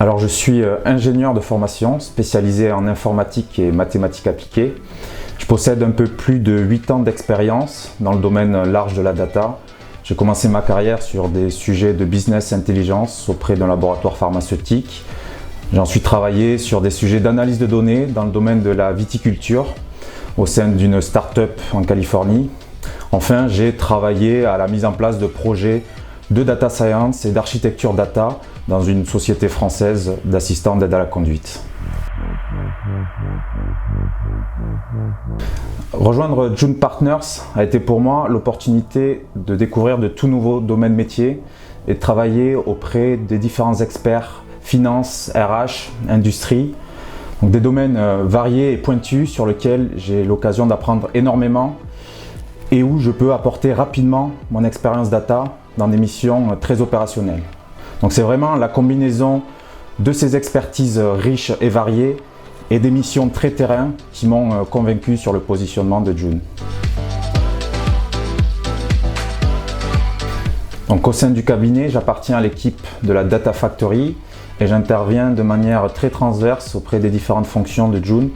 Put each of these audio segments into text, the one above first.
Alors je suis ingénieur de formation spécialisé en informatique et mathématiques appliquées. Je possède un peu plus de 8 ans d'expérience dans le domaine large de la data. J'ai commencé ma carrière sur des sujets de business intelligence auprès d'un laboratoire pharmaceutique. J'ai ensuite travaillé sur des sujets d'analyse de données dans le domaine de la viticulture au sein d'une start-up en Californie. Enfin, j'ai travaillé à la mise en place de projets de data science et d'architecture data dans une société française d'assistants d'aide à la conduite. Rejoindre June Partners a été pour moi l'opportunité de découvrir de tout nouveaux domaines métiers et de travailler auprès des différents experts finance, RH, industrie. Donc des domaines variés et pointus sur lesquels j'ai l'occasion d'apprendre énormément et où je peux apporter rapidement mon expérience data dans des missions très opérationnelles. Donc c'est vraiment la combinaison de ces expertises riches et variées et des missions très terrain qui m'ont convaincu sur le positionnement de June. Donc au sein du cabinet, j'appartiens à l'équipe de la Data Factory et j'interviens de manière très transverse auprès des différentes fonctions de June.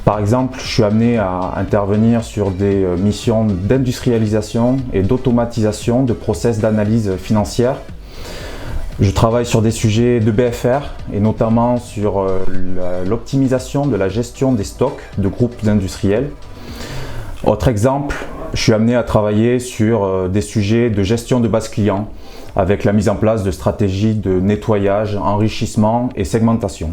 Par exemple, je suis amené à intervenir sur des missions d'industrialisation et d'automatisation de process d'analyse financière. Je travaille sur des sujets de BFR et notamment sur l'optimisation de la gestion des stocks de groupes industriels. Autre exemple, je suis amené à travailler sur des sujets de gestion de base client avec la mise en place de stratégies de nettoyage, enrichissement et segmentation.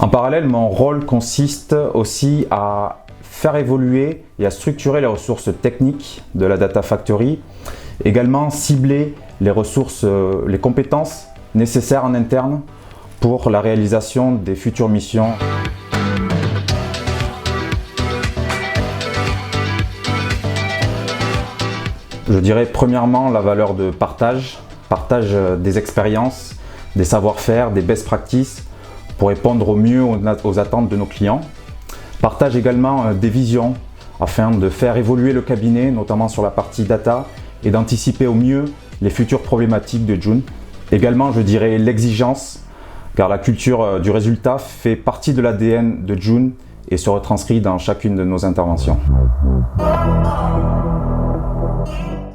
En parallèle, mon rôle consiste aussi à faire évoluer et à structurer les ressources techniques de la Data Factory, également cibler les ressources, les compétences nécessaires en interne pour la réalisation des futures missions. Je dirais premièrement la valeur de partage des expériences, des savoir-faire, des best practices pour répondre au mieux aux attentes de nos clients. Partage également des visions afin de faire évoluer le cabinet, notamment sur la partie data, et d'anticiper au mieux les futures problématiques de June. Également, je dirais l'exigence, car la culture du résultat fait partie de l'ADN de June et se retranscrit dans chacune de nos interventions.